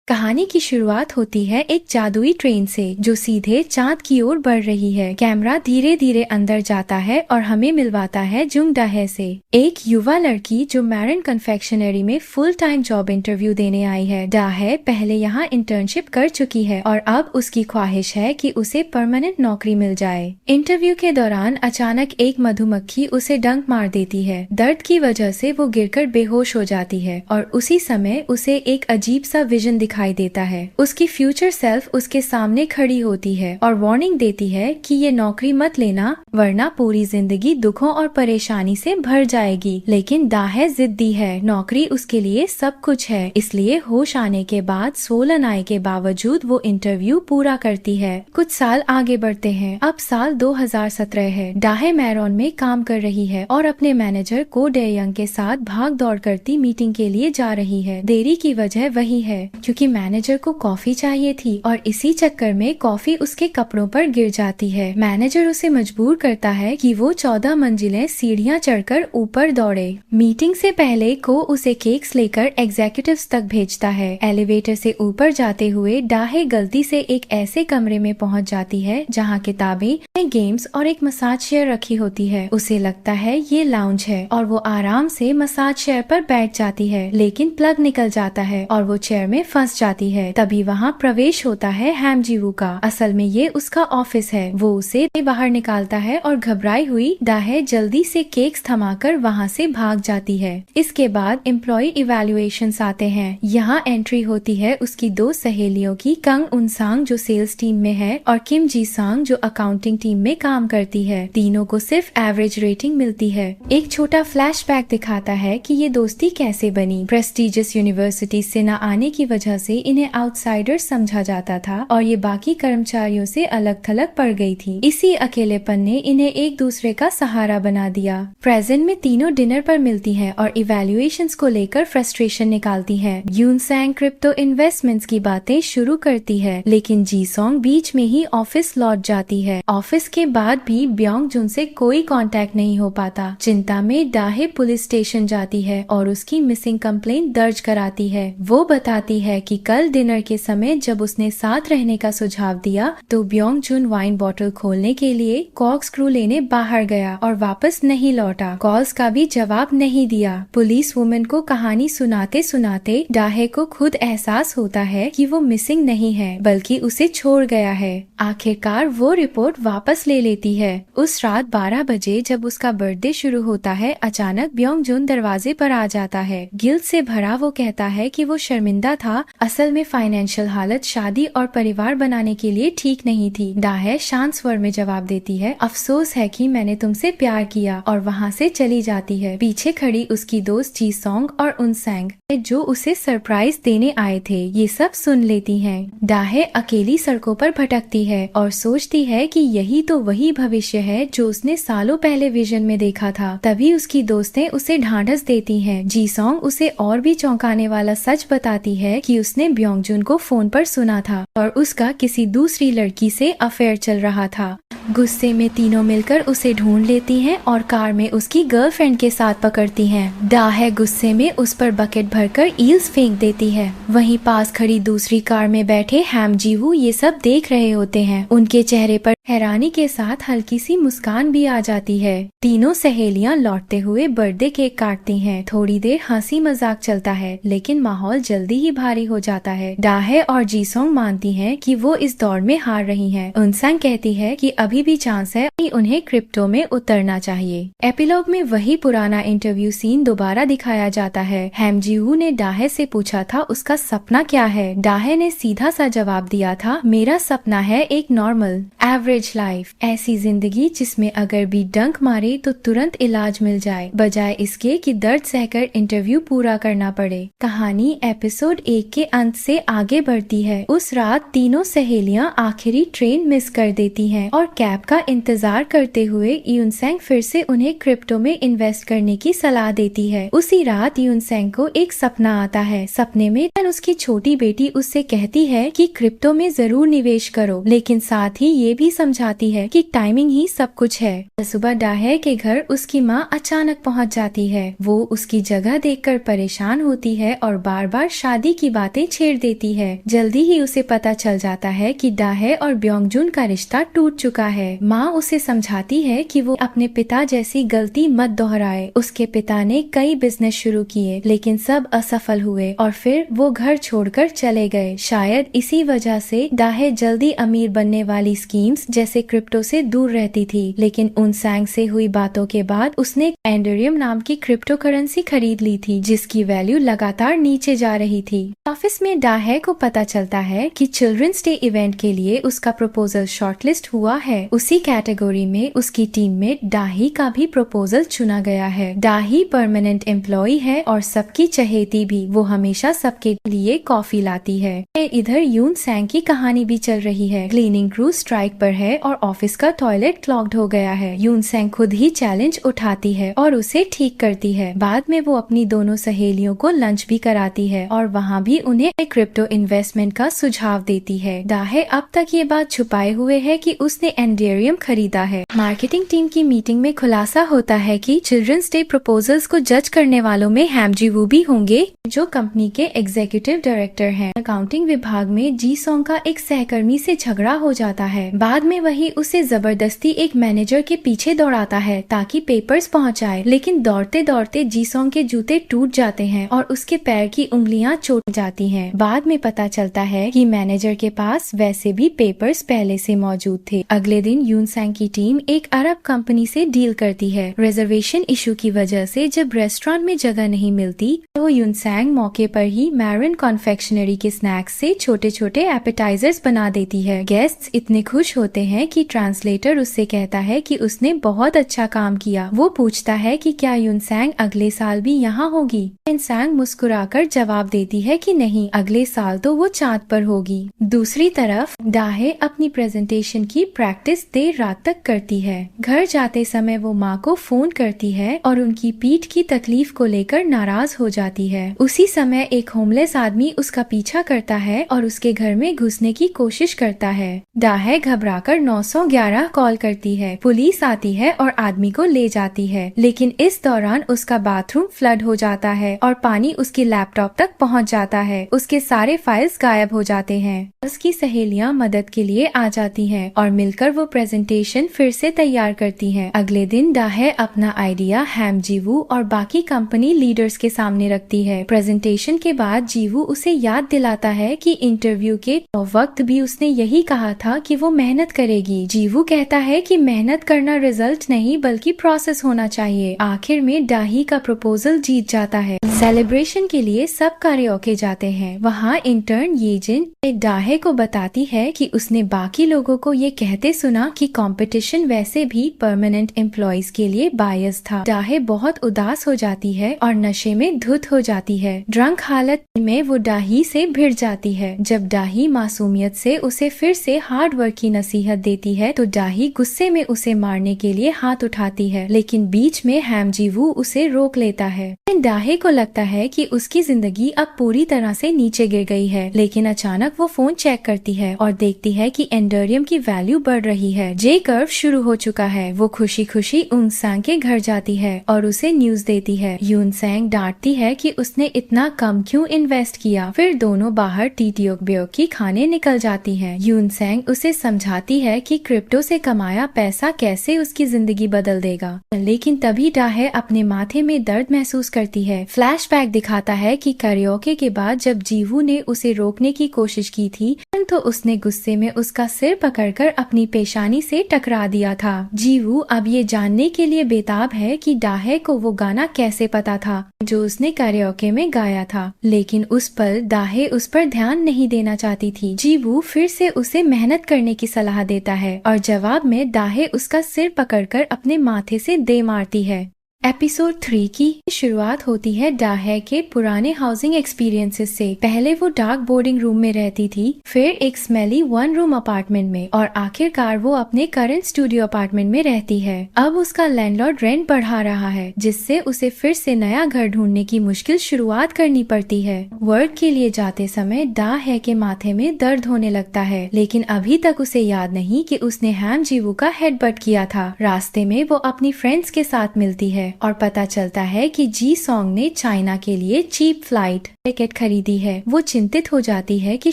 कहानी की शुरुआत होती है एक जादुई ट्रेन से जो सीधे चांद की ओर बढ़ रही है। कैमरा धीरे धीरे अंदर जाता है और हमें मिलवाता है जुंग डाहे से, एक युवा लड़की जो मैरन कन्फेक्शनरी में फुल टाइम जॉब इंटरव्यू देने आई है। डाहे पहले यहाँ इंटर्नशिप कर चुकी है और अब उसकी ख्वाहिश है कि उसे परमानेंट नौकरी मिल जाए। इंटरव्यू के दौरान अचानक एक मधुमक्खी उसे डंक मार देती है। दर्द की वजह से वो गिरकर बेहोश हो जाती है और उसी समय उसे एक अजीब सा विजन दिखाई देता है। उसकी फ्यूचर सेल्फ उसके सामने खड़ी होती है और वार्निंग देती है कि ये नौकरी मत लेना वरना पूरी जिंदगी दुखों और परेशानी से भर जाएगी। लेकिन दाहे जिद्दी है, नौकरी उसके लिए सब कुछ है, इसलिए होश आने के बाद सोलन आए के बावजूद वो इंटरव्यू पूरा करती है। कुछ साल आगे बढ़ते हैं। अब साल 2017 है। डाहे मैरॉन में काम कर रही है और अपने मैनेजर को डेयंग के साथ भाग दौड़ करती मीटिंग के लिए जा रही है। देरी की वजह वही है क्योंकि मैनेजर को कॉफी चाहिए थी और इसी चक्कर में कॉफी उसके कपड़ों पर गिर जाती है। मैनेजर उसे मजबूर करता है कि वो 14 मंजिलें सीढ़ियां चढ़कर ऊपर दौड़े। मीटिंग से पहले को उसे केक्स लेकर एग्जीक्यूटिव्स तक भेजता है। एलिवेटर से ऊपर जाते हुए डाहे गलती से एक ऐसे कमरे में पहुंच जाती है जहां किताबें, गेम्स और एक मसाज चेयर रखी होती है। उसे लगता है ये लाउंज है और वो आराम से मसाज चेयर पर बैठ जाती है, लेकिन प्लग निकल जाता है और वो चेयर में फंस जाती है। तभी वहाँ प्रवेश होता है हैम जी-वू का। असल में ये उसका ऑफिस है। वो उसे बाहर निकालता है और घबराई हुई डाहे जल्दी से केक्स थमाकर वहाँ से भाग जाती है। इसके बाद एम्प्लॉय इवैल्यूएशंस आते हैं। यहाँ एंट्री होती है उसकी दो सहेलियों की, कंग उनसांग जो सेल्स टीम में है और किम जी सांग जो अकाउंटिंग टीम में काम करती है। तीनों को सिर्फ एवरेज रेटिंग मिलती है। एक छोटा फ्लैशबैक दिखाता है कि ये दोस्ती कैसे बनी। प्रेस्टिजियस यूनिवर्सिटी से न आने की वजह से इन्हें आउटसाइडर समझा जाता था और ये बाकी कर्मचारियों से अलग थलग पड़ गई थी। इसी अकेलेपन ने इन्हें एक दूसरे का सहारा बना दिया। प्रेजेंट में तीनों डिनर पर मिलती हैं और इवैल्यूएशंस को लेकर फ्रस्ट्रेशन निकालती हैं। यूनसैंग क्रिप्टो इन्वेस्टमेंट्स की बातें शुरू करती है, लेकिन जी सॉन्ग बीच में ही ऑफिस लौट जाती है। ऑफिस के बाद भी ब्योंग जुन से कोई कांटेक्ट नहीं हो पाता। चिंता में डाहे पुलिस स्टेशन जाती है और उसकी मिसिंग कंप्लेंट दर्ज कराती है। वो बताती है कि कल डिनर के समय जब उसने साथ रहने का सुझाव दिया तो ब्योंग जुन वाइन बॉटल खोलने के लिए कॉर्क स्क्रू लेने बाहर गया और वापस नहीं लौटा। कॉल्स का भी जवाब नहीं दिया। पुलिस वुमेन को कहानी सुनाते सुनाते डाहे को खुद एहसास होता है कि वो मिसिंग नहीं है बल्कि उसे छोड़ गया है। आखिरकार वो रिपोर्ट वापस ले लेती है। उस रात 12 बजे जब उसका बर्थडे शुरू होता है, अचानक ब्योंग जुन दरवाजे पर आ जाता है। गिल्ट से भरा वो कहता है कि वो शर्मिंदा था। असल में फाइनेंशियल हालत शादी और परिवार बनाने के लिए ठीक नहीं थी। डाहे शांत स्वर में जवाब देती है, अफसोस है कि मैंने तुमसे प्यार किया, और वहाँ से चली जाती है। पीछे खड़ी उसकी दोस्त जी सॉन्ग और उनसैंग जो उसे सरप्राइज देने आए थे ये सब सुन लेती हैं। डाहे अकेली सड़कों पर भटकती है और सोचती है कि यही तो वही भविष्य है जो उसने सालों पहले विजन में देखा था। तभी उसकी दोस्तें उसे ढांढस देती हैं। जी सॉन्ग उसे और भी चौंकाने वाला सच बताती है कि उसने ब्योंग जुन को फोन पर सुना था और उसका किसी दूसरी लड़की से अफेयर चल रहा था। गुस्से में तीनों मिलकर उसे ढूंढ लेती हैं और कार में उसकी गर्लफ्रेंड के साथ पकड़ती हैं। डाहे गुस्से में उस पर बकेट भरकर ईल्स फेंक देती है। वहीं पास खड़ी दूसरी कार में बैठे हैम जी-वू ये सब देख रहे होते हैं। उनके चेहरे पर हैरानी के साथ हल्की सी मुस्कान भी आ जाती है। तीनों सहेलियां लौटते हुए बर्थडे केक काटती हैं। थोड़ी देर हंसी मजाक चलता है, लेकिन माहौल जल्दी ही भारी हो जाता है। डाहे और जी सॉन्ग मानती हैं कि वो इस दौड़ में हार रही हैं। उनसैंग कहती है कि अभी भी चांस है कि उन्हें क्रिप्टो में उतरना चाहिए। एपिलॉग में वही पुराना इंटरव्यू सीन दोबारा दिखाया जाता है। हैम जी-वू ने डाहे से पूछा था उसका सपना क्या है। डाहे ने सीधा सा जवाब दिया था, मेरा सपना है एक नॉर्मल एवरेज लाइफ, ऐसी जिंदगी जिसमें अगर भी डंक मारे तो तुरंत इलाज मिल जाए, बजाय इसके कि दर्द सहकर इंटरव्यू पूरा करना पड़े। कहानी एपिसोड 1 के अंत से आगे बढ़ती है। उस रात तीनों सहेलियां आखिरी ट्रेन मिस कर देती हैं और कैब का इंतजार करते हुए यूनसैंग फिर से उन्हें क्रिप्टो में इन्वेस्ट करने की सलाह देती है। उसी रात यूनसैंग को एक सपना आता है। सपने में उसकी छोटी बेटी उससे कहती है कि क्रिप्टो में जरूर निवेश करो, लेकिन साथ ही ये भी समझाती है कि टाइमिंग ही सब कुछ है। सुबह डाहे के घर उसकी माँ अचानक पहुँच जाती है। वो उसकी जगह देखकर परेशान होती है और बार बार शादी की बातें बातें छेड़ देती है। जल्दी ही उसे पता चल जाता है कि डाहे और ब्योंगजुन का रिश्ता टूट चुका है। माँ उसे समझाती है कि वो अपने पिता जैसी गलती मत दोहराए। उसके पिता ने कई बिजनेस शुरू किए लेकिन सब असफल हुए और फिर वो घर छोड़कर चले गए। शायद इसी वजह से डाहे जल्दी अमीर बनने वाली स्कीम्स जैसे क्रिप्टो से दूर रहती थी। लेकिन उन सैंग से हुई बातों के बाद उसने एंडरियम नाम की क्रिप्टो करेंसी खरीद ली थी जिसकी वैल्यू लगातार नीचे जा रही थी। ऑफिस में डाहे को पता चलता है कि चिल्ड्रंस डे इवेंट के लिए उसका प्रपोजल शॉर्टलिस्ट हुआ है। उसी कैटेगरी में उसकी टीम में डाही का भी प्रपोजल चुना गया है। डाही परमानेंट एम्प्लॉय है और सबकी चहेती भी। वो हमेशा सबके लिए कॉफी लाती है। इधर यून सैंग की कहानी भी चल रही है। क्लीनिंग क्रू स्ट्राइक पर है और ऑफिस का टॉयलेट क्लॉग्ड हो गया है। यून सैंग खुद ही चैलेंज उठाती है और उसे ठीक करती है। बाद में वो अपनी दोनों सहेलियों को लंच भी कराती है और वहाँ भी उन्हें एक क्रिप्टो इन्वेस्टमेंट का सुझाव देती है। डाहे अब तक ये बात छुपाए हुए है कि उसने एंडेरियम खरीदा है। मार्केटिंग टीम की मीटिंग में खुलासा होता है कि चिल्ड्रंस डे प्रपोजल्स को जज करने वालों में हैम जी वू भी होंगे जो कंपनी के एग्जीक्यूटिव डायरेक्टर हैं। अकाउंटिंग विभाग में जी सॉन्ग का एक सहकर्मी से झगड़ा हो जाता है। बाद में वही उसे जबरदस्ती एक मैनेजर के पीछे दौड़ाता है ताकि पेपर्स पहुंचाए। लेकिन दौड़ते दौड़ते जी सॉन्ग के जूते टूट जाते हैं और उसके पैर की उंगलियां चोट जाती हैं। बाद में पता चलता है कि मैनेजर के पास वैसे भी पेपर्स पहले से मौजूद थे। अगले दिन यून सैंग की टीम एक अरब कंपनी से डील करती है। रिजर्वेशन इशू की वजह से जब रेस्टोरेंट में जगह नहीं मिलती तो यून सैंग मौके पर ही मैरन कॉन्फेक्शनरी के स्नैक्स से छोटे छोटे एपेटाइजर्स बना देती है। गेस्ट्स इतने खुश होते हैं कि ट्रांसलेटर उससे कहता है कि उसने बहुत अच्छा काम किया। वो पूछता है कि क्या यून सैंग अगले साल भी यहाँ होगी। यून सैंग मुस्कुराकर जवाब देती है कि नहीं, अगले साल तो वो चांद पर होगी। दूसरी तरफ डाहे अपनी प्रेजेंटेशन की प्रैक्टिस देर रात तक करती है। घर जाते समय वो माँ को फोन करती है और उनकी पीठ की तकलीफ को लेकर नाराज हो जाती है। उसी समय एक होमलेस आदमी उसका पीछा करता है और उसके घर में घुसने की कोशिश करता है। डाहे घबराकर 911 कॉल करती है। पुलिस आती है और आदमी को ले जाती है। लेकिन इस दौरान उसका बाथरूम फ्लड हो जाता है और पानी उसके लैपटॉप तक पहुंच जाता है। उसके सारे फाइल्स गायब हो जाते हैं। उसकी सहेलियां मदद के लिए आ जाती हैं और मिलकर वो प्रेजेंटेशन फिर से तैयार करती हैं। अगले दिन डाहे अपना आइडिया हैम जी वू और बाकी कंपनी लीडर्स के सामने रखती है। प्रेजेंटेशन के बाद जीवू उसे याद दिलाता है कि इंटरव्यू के वक्त भी उसने यही कहा था कि वो मेहनत करेगी। जीवू कहता है कि मेहनत करना रिजल्ट नहीं बल्कि प्रोसेस होना चाहिए। आखिर में डाही का प्रपोजल जीत जाता है। सेलिब्रेशन के लिए सब कराओके जाते हैं। वहाँ इंटर्न येजिन डाहे को बताती है कि उसने बाकी लोगों को ये कहते सुना कि कंपटीशन वैसे भी परमानेंट एम्प्लॉइज के लिए बायस था। डाहे बहुत उदास हो जाती है और नशे में धुत हो जाती है। ड्रंक हालत में वो डाही से भिड़ जाती है। जब डाही मासूमियत से उसे फिर से हार्ड वर्क की नसीहत देती है तो डाही गुस्से में उसे मारने के लिए हाथ उठाती है। लेकिन बीच में हैम जी वू उसे रोक लेता है। डाहे को लगता है कि उसकी जिंदगी अब पूरी तरह से नीचे गिर गई है। लेकिन अचानक वो फोन चेक करती है और देखती है कि एंडरियम की वैल्यू बढ़ रही है। जे कर्व शुरू हो चुका है। वो खुशी खुशी यून सैंग के घर जाती है और उसे न्यूज देती है। यून सैंग डांटती है कि उसने इतना कम क्यों इन्वेस्ट किया। फिर दोनों बाहर टीटीओक बेओकी खाने निकल जाती हैं। यून सैंग उसे समझाती है कि क्रिप्टो से कमाया पैसा कैसे उसकी जिंदगी बदल देगा। लेकिन तभी डाहे अपने माथे में दर्द महसूस करती है। फ्लैशबैक दिखाता है कि कराओके के बाद जब जीवू ने उसे रोकने की कोशिश की थी तो उसने गुस्से में उसका सिर पकड़कर अपनी पेशानी से टकरा दिया था। जीवू अब ये जानने के लिए बेताब है कि डाहे को वो गाना कैसे पता था जो उसने कराओके में गाया था। लेकिन उस पल डाहे उस पर ध्यान नहीं देना चाहती थी। जीवू फिर से उसे मेहनत करने की सलाह देता है और जवाब में डाहे उसका सिर पकड़कर अपने माथे से दे मारती है। एपिसोड 3 की शुरुआत होती है डाहे के पुराने हाउसिंग एक्सपीरियंसेस से। पहले वो डार्क बोर्डिंग रूम में रहती थी, फिर एक स्मेली 1 रूम अपार्टमेंट में और आखिरकार वो अपने करंट स्टूडियो अपार्टमेंट में रहती है। अब उसका लैंडलॉर्ड रेंट बढ़ा रहा है जिससे उसे फिर से नया घर ढूंढने की मुश्किल शुरुआत करनी पड़ती है। वर्क के लिए जाते समय डाहे के माथे में दर्द होने लगता है, लेकिन अभी तक उसे याद नहीं कि उसने हैम जीवू का हेडबट किया था। रास्ते में वो अपनी फ्रेंड्स के साथ मिलती है। और पता चलता है कि जी सॉन्ग ने चाइना के लिए चीप फ्लाइट टिकट खरीदी है। वो चिंतित हो जाती है कि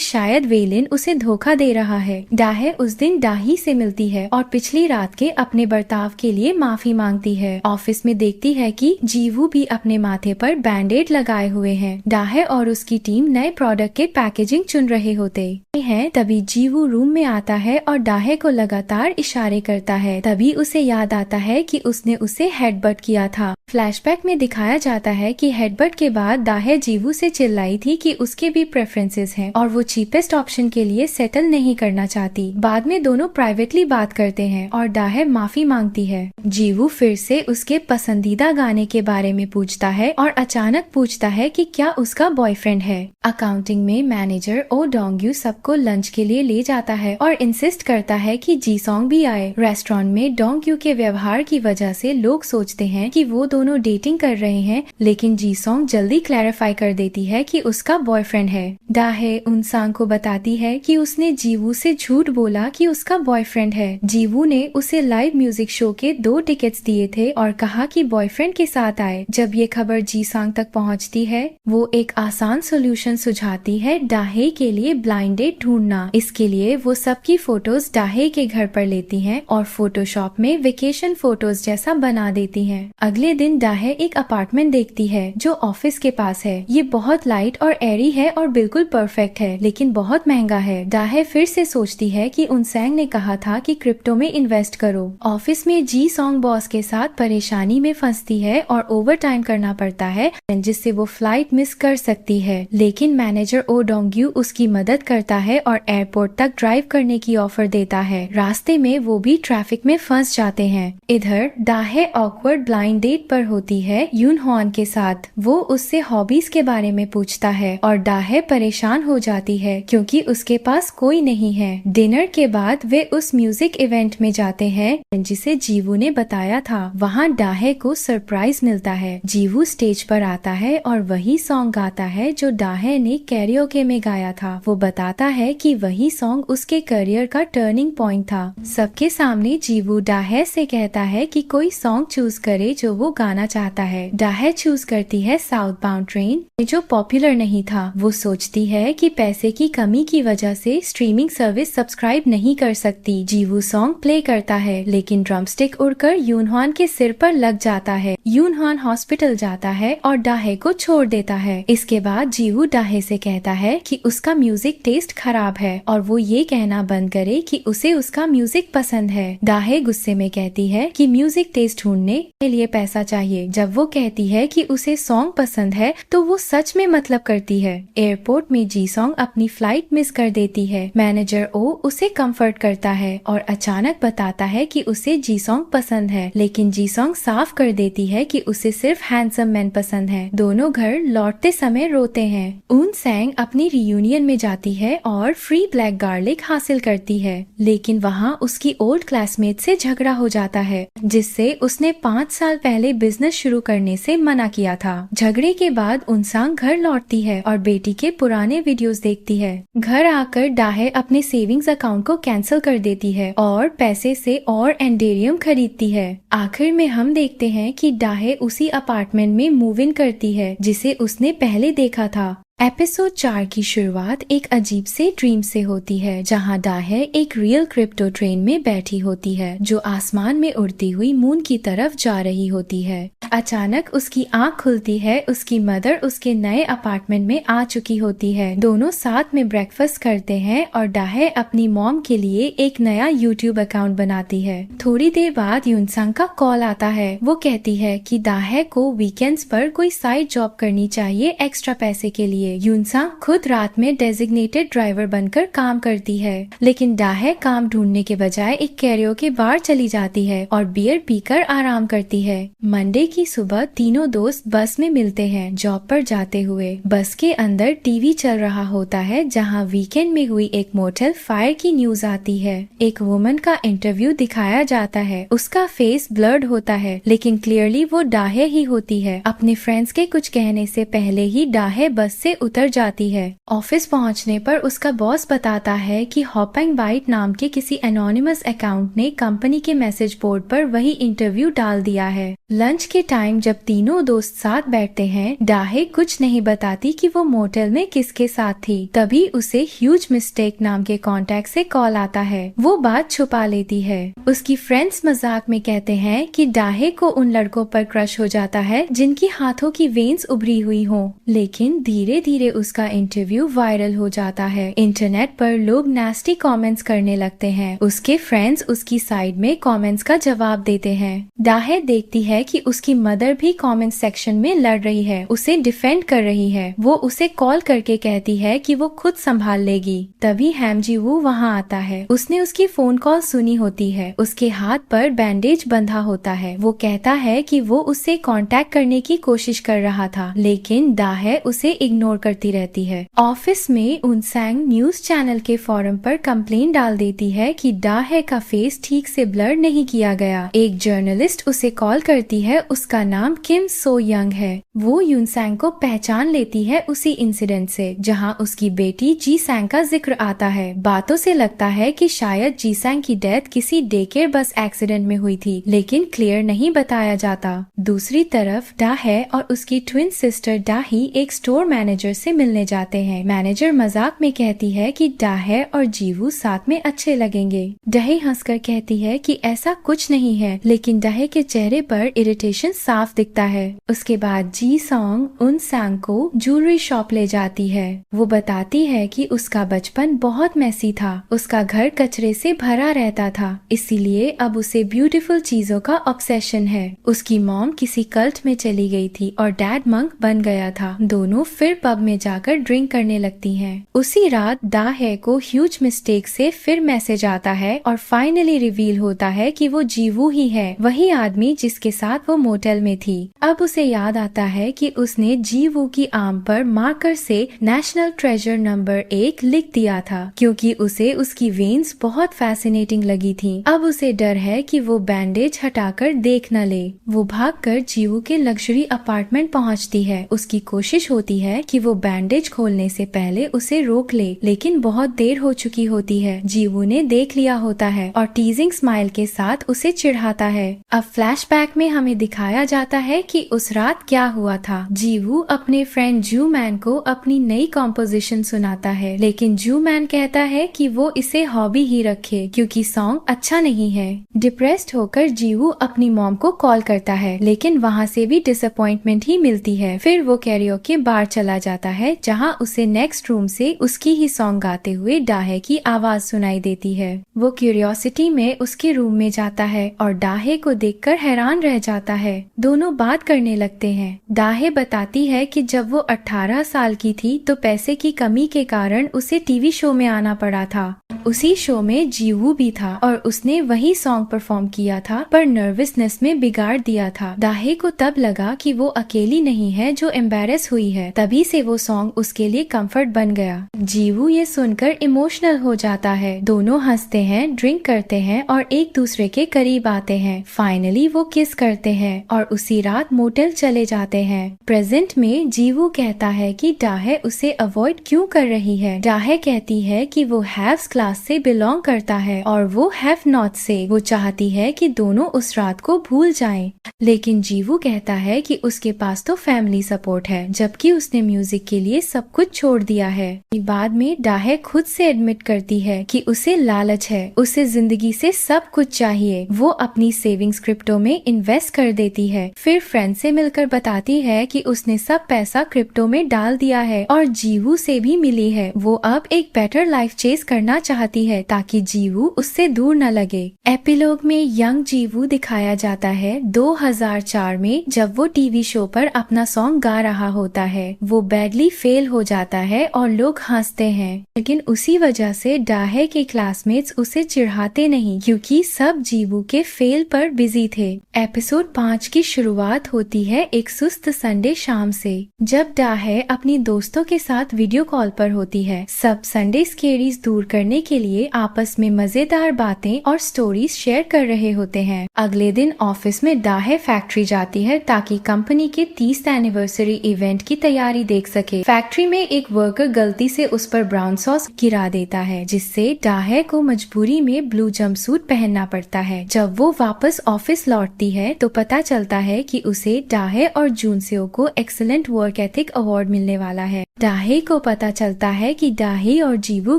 शायद वेलिन उसे धोखा दे रहा है। डाहे उस दिन डाही से मिलती है और पिछली रात के अपने बर्ताव के लिए माफी मांगती है। ऑफिस में देखती है कि जीवू भी अपने माथे पर बैंडेड लगाए हुए हैं। डाहे और उसकी टीम नए प्रोडक्ट के पैकेजिंग चुन रहे होते हैं। तभी जीवू रूम में आता है और डाहे को लगातार इशारे करता है। तभी उसे याद आता है कि उसने उसे हेडबट किया था। फ्लैशबैक में दिखाया जाता है कि हेडबट के बाद दाहे जीवू से चिल्लाई थी कि उसके भी प्रेफरेंसेस हैं और वो चीपेस्ट ऑप्शन के लिए सेटल नहीं करना चाहती। बाद में दोनों प्राइवेटली बात करते हैं और दाहे माफी मांगती है। जीवू फिर से उसके पसंदीदा गाने के बारे में पूछता है और अचानक पूछता है कि क्या उसका बॉयफ्रेंड है। अकाउंटिंग में मैनेजर ओ डोंग्यू सबको लंच के लिए ले जाता है और इंसिस्ट करता है कि जी सॉन्ग भी आए। रेस्टोरेंट में डोंग्यू के व्यवहार की वजह से लोग सोचते हैं कि वो दोनों डेटिंग कर रहे हैं, लेकिन जी सॉन्ग जल्दी क्लैरिफाई कर देती है कि उसका बॉयफ्रेंड है। डाहे उनसांग को बताती है कि उसने जीवू से झूठ बोला कि उसका बॉयफ्रेंड है। जीवू ने उसे लाइव म्यूजिक शो के 2 टिकट्स दिए थे और कहा कि बॉयफ्रेंड के साथ आए। जब ये खबर जी सांग तक पहुंचती है, वो एक आसान सोल्यूशन सुझाती है डाहे के लिए ब्लाइंड डेट ढूंढना। इसके लिए वो सबकी फोटोज डाहे के घर पर लेती हैं और फोटोशॉप में वेकेशन फोटोज जैसा बना देती हैं। अगले दिन डाहे एक अपार्टमेंट देखती है जो ऑफिस के पास है। ये बहुत लाइट और एरी है और बिल्कुल परफेक्ट है, लेकिन बहुत महंगा है। डाहे फिर से सोचती है कि उनसैंग ने कहा था कि क्रिप्टो में इन्वेस्ट करो। ऑफिस में जी सॉन्ग बॉस के साथ परेशानी में फंसती है और ओवर टाइम करना पड़ता है, जिससे वो फ्लाइट मिस कर सकती है। लेकिन मैनेजर ओ डोंग्यू उसकी मदद करता है और एयरपोर्ट तक ड्राइव करने की ऑफर देता है। रास्ते में वो भी ट्रैफिक में फंस जाते हैं। इधर डाहे ऑकवर्ड ब्लाइंड डेट पर होती है यून हॉन के साथ। वो उससे हॉबीज के बारे में पूछता है और डाहे परेशान हो जाती है क्योंकि उसके पास कोई नहीं है। डिनर के बाद वे उस म्यूजिक इवेंट में जाते हैं जिसे जीवू ने बताया था। वहाँ डाहे को सरप्राइज मिलता है। जीवू स्टेज पर आता है और वही सॉन्ग गाता है जो डाहे ने कैरियोके में गाया था। वो बताता है कि वही सॉन्ग उसके करियर का टर्निंग पॉइंट था। सबके सामने जीवू डाहे से कहता है कि कोई सॉन्ग चूज करे जो वो गाना चाहता है। डाहे चूज करती है साउथ बाउंड ट्रेन, जो पॉपुलर नहीं था। वो सोचती है कि पैसे की कमी की वजह से स्ट्रीमिंग सर्विस सब्सक्राइब नहीं कर सकती। जीवू सॉन्ग प्ले करता है, लेकिन ड्रमस्टिक उड़कर यूनहान के सिर पर लग जाता है। यूनहान हॉस्पिटल जाता है और डाहे को छोड़ देता है। इसके बाद जीवू डाहे से कहता है कि उसका म्यूजिक टेस्ट खराब है और वो ये कहना बंद करे कि उसे उसका म्यूजिक पसंद है। डाहे गुस्से में कहती है कि म्यूजिक टेस्ट ढूंढने के लिए पैसा चाहिए। जब वो कहती है कि उसे सॉन्ग पसंद है तो वो सच में मतलब करती है। एयरपोर्ट में जी सॉन्ग अपनी फ्लाइट मिस कर देती है। मैनेजर ओ उसे कंफर्ट करता है और अचानक बताता है कि उसे जी सॉन्ग पसंद है, लेकिन जी सॉन्ग साफ कर देती है कि उसे सिर्फ हैंडसम मैन पसंद है। दोनों घर लौटते समय रोते हैं। उन सैंग अपनी रियूनियन में जाती है और फ्री ब्लैक गार्लिक हासिल करती है, लेकिन वहाँ उसकी ओल्ड क्लासमेट से झगड़ा हो जाता है जिससे उसने 5 साल पहले बिजनेस शुरू करने से मना किया था। झगड़े के बाद उनसांग घर लौटती है और बेटी के पुराने वीडियोस देखती है। घर आकर डाहे अपने सेविंग्स अकाउंट को कैंसिल कर देती है और पैसे से और एंडेरियम खरीदती है। आखिर में हम देखते हैं कि डाहे उसी अपार्टमेंट में मूव इन करती है जिसे उसने पहले देखा था। एपिसोड 4 की शुरुआत एक अजीब से ड्रीम से होती है जहां डाहे एक रियल क्रिप्टो ट्रेन में बैठी होती है जो आसमान में उड़ती हुई मून की तरफ जा रही होती है। अचानक उसकी आंख खुलती है। उसकी मदर उसके नए अपार्टमेंट में आ चुकी होती है। दोनों साथ में ब्रेकफास्ट करते हैं और डाहे अपनी मॉम के लिए एक नया यूट्यूब अकाउंट बनाती है। थोड़ी देर बाद यूनसांग का कॉल आता है। वो कहती है कि डाहे को वीकेंड्स पर कोई साइड जॉब करनी चाहिए एक्स्ट्रा पैसे के लिए। यूनसांग खुद रात में डेजिग्नेटेड ड्राइवर बनकर काम करती है, लेकिन डाहे काम ढूंढने के बजाय एक कैरियोके बार चली जाती है और बियर पीकर आराम करती है। मंडे की सुबह तीनों दोस्त बस में मिलते हैं जॉब पर जाते हुए। बस के अंदर टीवी चल रहा होता है जहां वीकेंड में हुई एक मोटेल फायर की न्यूज आती है। एक वुमन का इंटरव्यू दिखाया जाता है। उसका फेस ब्लर्ड होता है, लेकिन क्लियरली वो डाहे ही होती है। अपने फ्रेंड्स के कुछ कहने से पहले ही डाहे बस से उतर जाती है। ऑफिस पहुंचने पर उसका बॉस बताता है कि हॉपिंग बाइट नाम के किसी एनोनिमस अकाउंट ने कंपनी के मैसेज बोर्ड पर वही इंटरव्यू डाल दिया है। लंच के टाइम जब तीनों दोस्त साथ बैठते हैं, डाहे कुछ नहीं बताती कि वो मोटेल में किसके साथ थी। तभी उसे ह्यूज मिस्टेक नाम के कॉन्टैक्ट से कॉल आता है। वो बात छुपा लेती है। उसकी फ्रेंड्स मजाक में कहते हैं कि डाहे को उन लड़कों पर क्रश हो जाता है जिनकी हाथों की वेन्स उभरी हुई हो। लेकिन धीरे धीरे उसका इंटरव्यू वायरल हो जाता है। इंटरनेट पर लोग नास्टी कमेंट्स करने लगते हैं। उसके फ्रेंड्स उसकी साइड में कमेंट्स का जवाब देते हैं। डाहे देखती है कि उसकी मदर भी कमेंट सेक्शन में लड़ रही है, उसे डिफेंड कर रही है। वो उसे कॉल करके कहती है कि वो खुद संभाल लेगी। तभी हैमजी वू वहाँ आता है। उसने उसकी फोन कॉल सुनी होती है। उसके हाथ पर बैंडेज बंधा होता है। वो कहता है कि वो उससे कांटेक्ट करने की कोशिश कर रहा था, लेकिन डाहे उसे इग्नोर करती रहती है। ऑफिस में उनसैंग न्यूज चैनल के फोरम पर कंप्लेंट डाल देती है कि डाहे का फेस ठीक से ब्लर नहीं किया गया। एक जर्नलिस्ट उसे कॉल करती है। उसका नाम किम सो यंग है। वो यूनसैंग को पहचान लेती है उसी इंसिडेंट से जहां उसकी बेटी जी सैंग का जिक्र आता है। बातों से लगता है कि शायद जी सैंग की डेथ किसी डे केयर बस एक्सीडेंट में हुई थी, लेकिन क्लियर नहीं बताया जाता। दूसरी तरफ डाहे और उसकी ट्विन सिस्टर डाही एक स्टोर मैनेजर से मिलने जाते हैं। मैनेजर मजाक में कहती है कि डाहे और जीवू साथ में अच्छे लगेंगे। डाहे हंसकर कहती है कि ऐसा कुछ नहीं है, लेकिन डाहे के चेहरे पर इरिटेशन साफ दिखता है। उसके बाद जी सॉन्ग उनसैंग को ज्वेलरी शॉप ले जाती है। वो बताती है कि उसका बचपन बहुत मैसी था। उसका घर कचरे से भरा रहता था, इसीलिए अब उसे ब्यूटीफुल चीजों का ऑब्सेशन है। उसकी मॉम किसी कल्ट में चली गई थी और डैड मंक बन गया था। दोनों फिर पब में जाकर ड्रिंक करने लगती हैं। उसी रात डाहे को ह्यूज मिस्टेक से फिर मैसेज आता है और फाइनली रिवील होता है कि वो जीवू ही है, वही आदमी जिसके साथ वो मोटेल में थी। अब उसे याद आता है कि उसने जीवू की आर्म पर मार्कर से नेशनल ट्रेजर नंबर 1 लिख दिया था, क्योंकि उसे उसकी वेन्स बहुत फैसिनेटिंग लगी थी। अब उसे डर है कि वो बैंडेज हटाकर देख न ले। वो भागकर जीवू के लग्जरी अपार्टमेंट पहुंचती है। उसकी कोशिश होती है कि वो बैंडेज खोलने से पहले उसे रोक ले, लेकिन बहुत देर हो चुकी होती है। जीवू ने देख लिया होता है और टीजिंग स्माइल के साथ उसे चिढ़ाता है। अब फ्लैशबैक में हमें दिखाया जाता है कि उस रात क्या हुआ था। जीवू अपने फ्रेंड जू मैन को अपनी नई कॉम्पोजिशन सुनाता है, लेकिन जू मैन कहता है कि वो इसे हॉबी ही रखे क्योंकि सॉन्ग अच्छा नहीं है। डिप्रेस्ड होकर जीवू अपनी मॉम को कॉल करता है, लेकिन वहाँ से भी डिसअपॉइंटमेंट ही मिलती है। फिर वो कैरियोके बार चला जाता है, जहाँ उसे नेक्स्ट रूम से उसकी ही सॉन्ग गाते हुए डाहे की आवाज सुनाई देती है। वो क्यूरियोसिटी में उसके रूम में जाता है और डाहे को देखकर हैरान रह जाता है। दोनों बात करने लगते हैं। डाहे बताती है कि जब वो 18 साल की थी तो पैसे की कमी के कारण उसे टीवी शो में आना पड़ा था। उसी शो में जीवू भी था और उसने वही सॉन्ग परफॉर्म किया था, पर नर्वसनेस में बिगाड़ दिया था। डाहे को तब लगा कि वो अकेली नहीं है जो एम्बैरेस हुई है। तभी से वो सॉन्ग उसके लिए कंफर्ट बन गया। जीवू ये सुनकर इमोशनल हो जाता है। दोनों हंसते हैं, ड्रिंक करते हैं और एक दूसरे के करीब आते हैं। फाइनली वो किस करते हैं और उसी रात मोटेल चले जाते हैं। प्रेजेंट में जीवू कहता है कि डाहे उसे अवॉइड क्यों कर रही है। डाहे कहती है कि वो हैव्स क्लास से बिलोंग करता है और वो हैव नॉट से। वो चाहती है कि दोनों उस रात को भूल जाएं, लेकिन जीवू कहता है कि उसके पास तो फैमिली सपोर्ट है, जबकि उसने म्यूजिक के लिए सब कुछ छोड़ दिया है। बाद में डाहे खुद से एडमिट करती है कि उसे लालच है, उसे जिंदगी से सब कुछ चाहिए। वो अपनी सेविंग्स क्रिप्टो में इन्वेस्ट कर देती है। फिर फ्रेंड से मिलकर बताती है कि उसने सब पैसा क्रिप्टो में डाल दिया है और जीवू से भी मिली है। वो अब एक बेटर लाइफ चेस करना चाहती है ताकि जीवू उससे दूर न लगे। एपिलॉग में यंग जीवू दिखाया जाता है 2004 में, जब वो टीवी शो पर अपना सॉन्ग गा रहा होता है। वो बैडली फेल हो जाता है और लोग हंसते हैं, लेकिन उसी वजह से डाहे के क्लासमेट्स उसे चिढ़ाते नहीं क्योंकि सब जीवू के फेल पर बिजी थे। एपिसोड 5 की शुरुआत होती है एक सुस्त संडे शाम से, जब डाहे अपनी दोस्तों के साथ वीडियो कॉल पर होती है। सब संडे स्केरीज दूर करने के लिए आपस में मजेदार बातें और स्टोरीज शेयर कर रहे होते हैं। अगले दिन ऑफिस में दाहे फैक्ट्री जाती है ताकि कंपनी के 30th एनिवर्सरी इवेंट की तैयारी देख सके। फैक्ट्री में एक वर्कर गलती से उस पर ब्राउन सॉस गिरा देता है, जिससे दाहे को मजबूरी में ब्लू जंपसूट पहनना पड़ता है। जब वो वापस ऑफिस लौटती है तो पता चलता है कि उसे दाहे और जूनसेओ को एक्सीलेंट वर्क एथिक अवार्ड मिलने वाला है। दाहे को पता चलता है कि दाहे और जीवू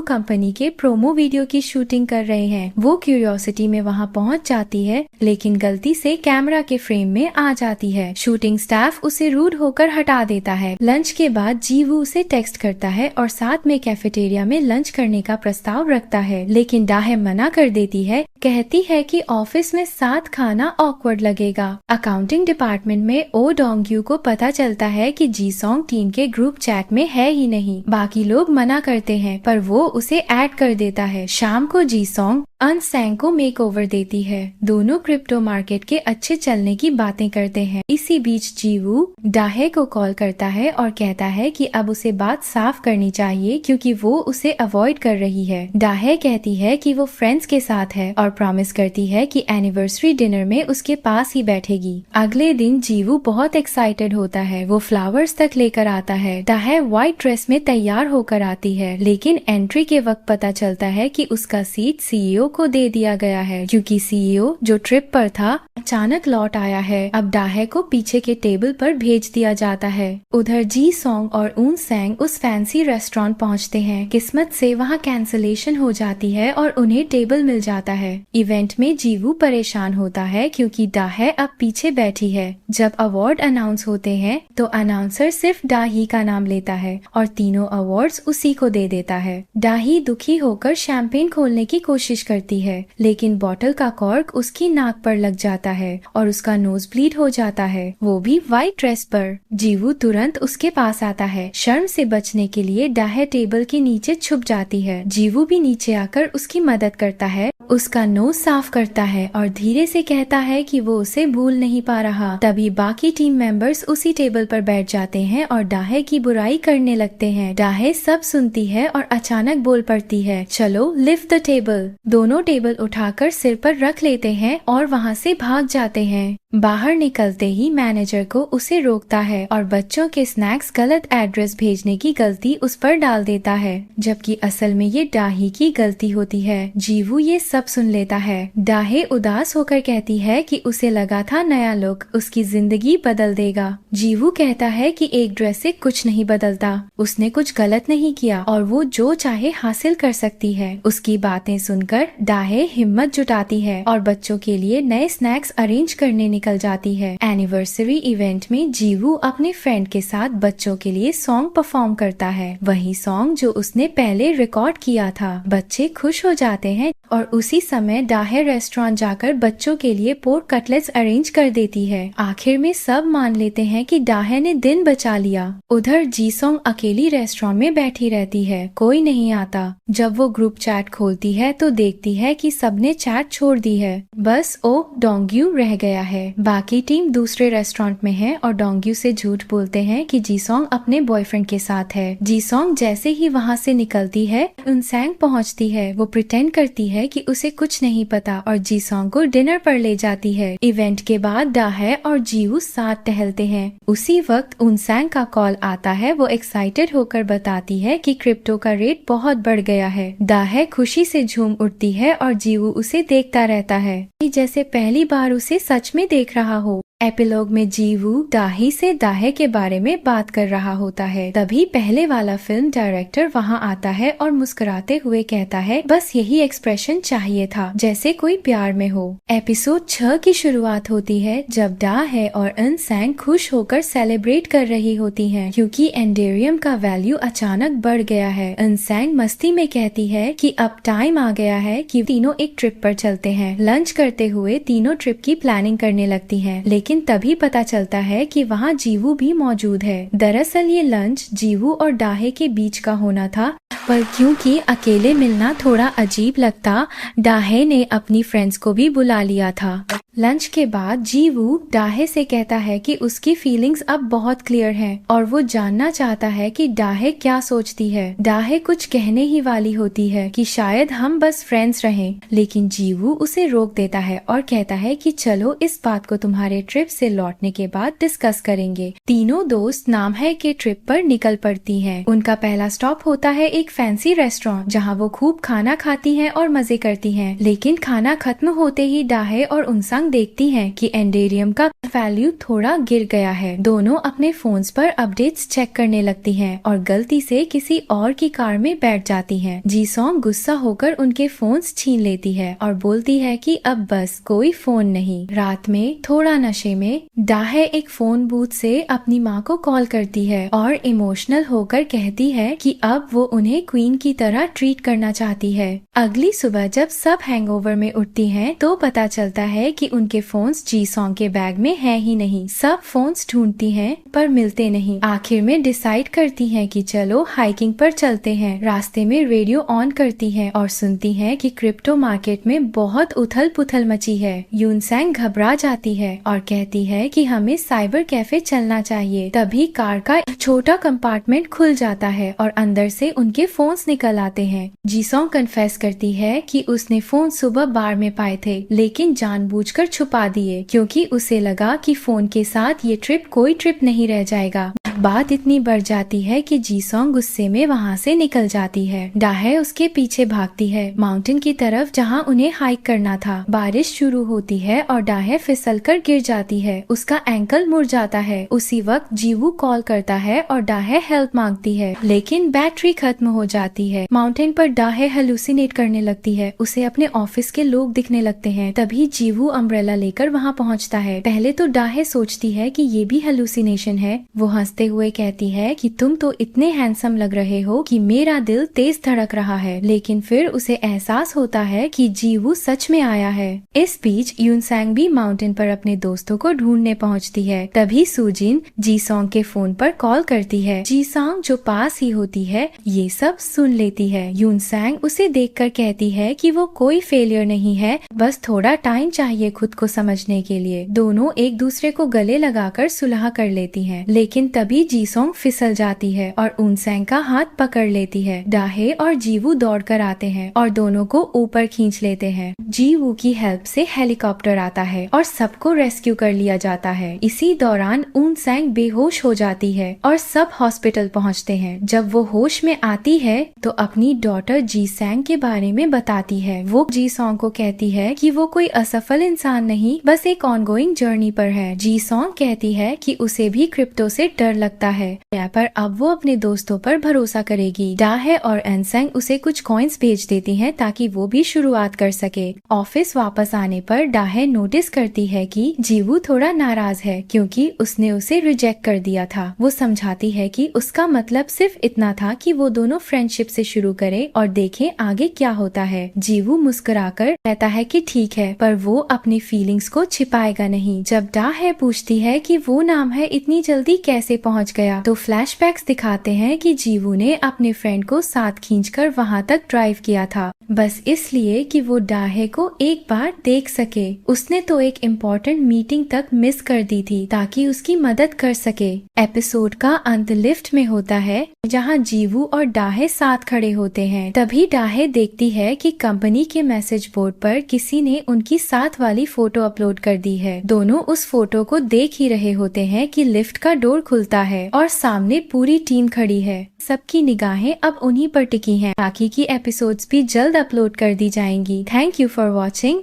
कंपनी के प्रोमो वीडियो की शूटिंग कर रहे हैं। वो क्यूरियोसिटी में वहां पहुंच जाती है, लेकिन गलती से कैमरा के फ्रेम में आ जाती है। शूटिंग स्टाफ उसे रूड होकर हटा देता है। लंच के बाद जीवू उसे टेक्स्ट करता है और साथ में कैफेटेरिया में लंच करने का प्रस्ताव रखता है, लेकिन दाहे मना कर देती है, कहती है कि ऑफिस में साथ खाना ऑकवर्ड लगेगा। अकाउंटिंग डिपार्टमेंट में ओ डोंग्यू को पता चलता है कि जीसोंग टीम के ग्रुप चैट में है ही नहीं। बाकी लोग मना करते हैं, पर वो उसे ऐड कर देता है। शाम को जीसोंग अनसैंग को मेक ओवर देती है। दोनों क्रिप्टो मार्केट के अच्छे चलने की बातें करते हैं। इसी बीच जीवू दाहे को कॉल करता है और कहता है कि अब उसे बात साफ करनी चाहिए क्योंकि वो उसे अवॉइड कर रही है। दाहे कहती है कि वो फ्रेंड्स के साथ है और प्रॉमिस करती है कि एनिवर्सरी डिनर में उसके पास ही बैठेगी। अगले दिन जीवू बहुत एक्साइटेड होता है। वो फ्लावर्स तक लेकर आता है। दाहे व्हाइट ड्रेस में तैयार होकर आती है, लेकिन एंट्री के वक्त पता चलता है कि उसका सीट सीईओ को दे दिया गया है क्योंकि सीईओ जो ट्रिप पर था अचानक लौट आया है। अब दाहे को पीछे के टेबल पर भेज दिया जाता है। उधर जी सोंग और ऊन सैंग उस फैंसी रेस्टोरेंट पहुंचते हैं। किस्मत से वहां कैंसलेशन हो जाती है और उन्हें टेबल मिल जाता है। इवेंट में जीवू परेशान होता है क्योंकि दाहे अब पीछे बैठी है। जब अवार्ड अनाउंस होते हैं तो अनाउंसर सिर्फ दाही का नाम लेता है और तीनों अवार्ड्स उसी को दे देता है। दाही दुखी होकर शैंपेन खोलने की कोशिश करती है, लेकिन बॉटल का कॉर्क उसकी नाक पर लग जाता है और उसका नोज ब्लीड हो जाता है, वो भी व्हाइट ड्रेस पर। जीवू तुरंत उसके पास आता है। शर्म से बचने के लिए दाहे टेबल के नीचे छुप जाती है। जीवू भी नीचे आकर उसकी मदद करता है, उसका नोज साफ करता है और धीरे से कहता है कि वो उसे भूल नहीं पा रहा। तभी बाकी टीम मेंबर्स उसी टेबल पर बैठ जाते हैं और दाहे की बुराई करने लगते हैं। दाहे सब सुनती है और अचानक बोल पड़ती है, चलो लिफ्ट द टेबल। दोनों टेबल उठाकर सिर पर रख लेते हैं और वहाँ से भाग जाते हैं। बाहर निकलते ही मैनेजर को उसे रोकता है और बच्चों के स्नैक्स गलत एड्रेस भेजने की गलती उस पर डाल देता है, जबकि असल में ये दाही की गलती होती है। जीवू ये सब सुन लेता है। दाहे उदास होकर कहती है कि उसे लगा था नया लुक उसकी जिंदगी बदल देगा। जीवू कहता है कि एक ड्रेस से कुछ नहीं बदलता, उसने कुछ गलत नहीं किया और वो जो चाहे हासिल कर सकती है। उसकी बातें सुनकर दाहे हिम्मत जुटाती है और बच्चों के लिए नए स्नैक्स अरेंज करने निकल जाती है। एनिवर्सरी इवेंट में जीवू अपने फ्रेंड के साथ बच्चों के लिए सॉन्ग परफॉर्म करता है, वही सॉन्ग जो उसने पहले रिकॉर्ड किया था। बच्चे खुश हो जाते हैं और उसी समय दाहे रेस्टोरेंट जाकर बच्चों के लिए पोर्क कटलेट्स अरेंज कर देती है। आखिर में सब मान लेते हैं कि दाहे ने दिन बचा लिया। उधर जीसोंग अकेली रेस्टोरेंट में बैठी रहती है, कोई नहीं आता। जब वो ग्रुप चैट खोलती है तो देखती है कि सबने चैट छोड़ दी है, बस ओ डोंग्यू रह गया है। बाकी टीम दूसरे रेस्टोरेंट में है और डोंग्यू से झूठ बोलते हैं कि जीसोंग अपने बॉयफ्रेंड के साथ है। जीसोंग जैसे ही वहाँ से निकलती है उनसैंग पहुँचती है। वो प्रिटेंड करती है कि उसे कुछ नहीं पता और जीसोंग को डिनर पर ले जाती है। इवेंट के बाद दाहे और जीवू साथ टहलते हैं। उसी वक्त उनसैंग का कॉल आता है। वो एक्साइटेड होकर बताती है कि क्रिप्टो का रेट बहुत बढ़ गया है। दाहे खुशी से झूम उठती है और जीवू उसे देखता रहता है जैसे पहली बार उसे सच में देख रहा हो। एपिलॉग में जीवू दाही से दाहे के बारे में बात कर रहा होता है। तभी पहले वाला फिल्म डायरेक्टर वहाँ आता है और मुस्कुराते हुए कहता है, बस यही एक्सप्रेशन चाहिए था, जैसे कोई प्यार में हो। एपिसोड 6 की शुरुआत होती है जब दाहे और अनसैंग खुश होकर सेलिब्रेट कर रही होती हैं क्योंकि एंडेरियम का वैल्यू अचानक बढ़ गया है। अनसैंग मस्ती में कहती है कि अब टाइम आ गया है कि तीनों एक ट्रिप पर चलते हैं। लंच करते हुए तीनों ट्रिप की प्लानिंग करने लगती हैं, लेकिन तभी पता चलता है कि वहाँ जीवू भी मौजूद है। दरअसल ये लंच जीवू और दाहे के बीच का होना था, पर क्योंकि अकेले मिलना थोड़ा अजीब लगता, दाहे ने अपनी फ्रेंड्स को भी बुला लिया था। लंच के बाद जीवू डाहे से कहता है कि उसकी फीलिंग्स अब बहुत क्लियर हैं और वो जानना चाहता है कि डाहे क्या सोचती है। डाहे कुछ कहने ही वाली होती है कि शायद हम बस फ्रेंड्स रहें, लेकिन जीवू उसे रोक देता है और कहता है कि चलो इस बात को तुम्हारे ट्रिप से लौटने के बाद डिस्कस करेंगे। तीनों दोस्त नामहे के ट्रिप पर निकल पड़ती हैं। उनका पहला स्टॉप होता है एक फैंसी रेस्टोरेंट जहाँ वो खूब खाना खाती हैं और मजे करती हैं। लेकिन खाना खत्म होते ही डाहे और उनसंग देखती हैं कि एंडेरियम का वैल्यू थोड़ा गिर गया है। दोनों अपने फोन्स पर अपडेट्स चेक करने लगती हैं और गलती से किसी और की कार में बैठ जाती हैं। जीसोंग गुस्सा होकर उनके फोन्स छीन लेती है और बोलती है कि अब बस कोई फोन नहीं। रात में थोड़ा नशे में डाहे एक फोन बूथ से अपनी माँ को कॉल करती है और इमोशनल होकर कहती है कि अब वो उन्हें क्वीन की तरह ट्रीट करना चाहती है। अगली सुबह जब सब हैंगओवर में उठती हैं तो पता चलता है कि उनके फोन्स जीसोंग के बैग में है ही नहीं। सब फोन्स ढूंढती हैं पर मिलते नहीं। आखिर में डिसाइड करती हैं कि चलो हाइकिंग पर चलते हैं। रास्ते में रेडियो ऑन करती हैं और सुनती हैं कि क्रिप्टो मार्केट में बहुत उथल पुथल मची है। यूनसैंग घबरा जाती है और कहती है कि हमें साइबर कैफे चलना चाहिए। तभी कार का एक छोटा कंपार्टमेंट खुल जाता है और अंदर से उनके फोन्स निकल आते हैं। जीसोंग कन्फेस करती है कि उसने फोन सुबह बार में पाए थे, लेकिन जानबूझकर छुपा दिए क्योंकि उसे लगा कि फोन के साथ ये ट्रिप कोई ट्रिप नहीं रह जाएगा। बात इतनी बढ़ जाती है कि जीसोंग गुस्से में वहाँ से निकल जाती है। डाहे उसके पीछे भागती है माउंटेन की तरफ जहाँ उन्हें हाइक करना था। बारिश शुरू होती है और डाहे फिसलकर गिर जाती है। उसका एंकल मुड़ जाता है। उसी वक्त जीवू कॉल करता है और डाहे हेल्प मांगती है, लेकिन बैटरी खत्म हो जाती है। माउंटेन पर डाहे हेलुसिनेट करने लगती है। उसे अपने ऑफिस के लोग दिखने लगते हैं। तभी जीवू अम्ब्रेला लेकर वहाँ पहुँचता है। पहले तो डाहे सोचती है कि ये भी हेलुसिनेशन है। वो हंसते हुए कहती है कि तुम तो इतने हैंडसम लग रहे हो कि मेरा दिल तेज धड़क रहा है। लेकिन फिर उसे एहसास होता है कि जीवू सच में आया है। इस बीच यूनसैंग भी माउंटेन पर अपने दोस्तों को ढूंढने पहुंचती है। तभी सुजिन जीसोंग के फोन पर कॉल करती है। जीसोंग जो पास ही होती है ये सब सुन लेती है। यूनसैंग उसे देखकर कहती है कि वो कोई फेलियर नहीं है, बस थोड़ा टाइम चाहिए खुद को समझने के लिए। दोनों एक दूसरे को गले लगाकर सुलह कर लेती हैं। लेकिन तभी जीसोंग फिसल जाती है और यूनसैंग का हाथ पकड़ लेती है। डाहे और जीवू दौड़कर आते हैं और दोनों को ऊपर खींच लेते हैं। जीवू की हेल्प से हेलीकॉप्टर आता है और सबको रेस्क्यू कर लिया जाता है। इसी दौरान यूनसैंग बेहोश हो जाती है और सब हॉस्पिटल पहुंचते हैं। जब वो होश में आती है तो अपनी डॉटर जीसैंग के बारे में बताती है। वो जीसोंग को कहती है कि वो कोई असफल इंसान नहीं, बस एक ऑनगोइंग जर्नी पर है। जीसोंग कहती है कि उसे भी क्रिप्टो से डर लगता है, पर अब वो अपने दोस्तों पर भरोसा करेगी। डाहे और एनसेंग उसे कुछ कॉइन्स भेज देती हैं ताकि वो भी शुरुआत कर सके। ऑफिस वापस आने पर डाहे नोटिस करती है कि जीवू थोड़ा नाराज है क्योंकि उसने उसे रिजेक्ट कर दिया था। वो समझाती है कि उसका मतलब सिर्फ इतना था कि वो दोनों फ्रेंडशिप से शुरू करें और देखें आगे क्या होता है। जीवू मुस्कुराकर कहता है कि ठीक है, पर वो अपनी फीलिंग्स को छिपाएगा नहीं। जब डाहे पूछती है कि वो नाम है इतनी जल्दी कैसे पहुंच गया, तो फ्लैशबैक्स दिखाते हैं कि जीवू ने अपने फ्रेंड को साथ खींचकर वहां तक ड्राइव किया था, बस इसलिए कि वो डाहे को एक बार देख सके। उसने तो एक इम्पोर्टेंट मीटिंग तक मिस कर दी थी ताकि उसकी मदद कर सके। एपिसोड का अंत लिफ्ट में होता है जहां जीवू और डाहे साथ खड़े होते हैं। तभी डाहे देखती है कि कंपनी के मैसेज बोर्ड पर किसी ने उनकी साथ वाली फोटो अपलोड कर दी है। दोनों उस फोटो को देख ही रहे होते हैं कि लिफ्ट का डोर खुलता है और सामने पूरी टीम खड़ी है। सबकी निगाहें अब उन्हीं पर टिकी हैं। बाकी की एपिसोड्स भी जल्द अपलोड कर दी जाएंगी। Thank you for watching.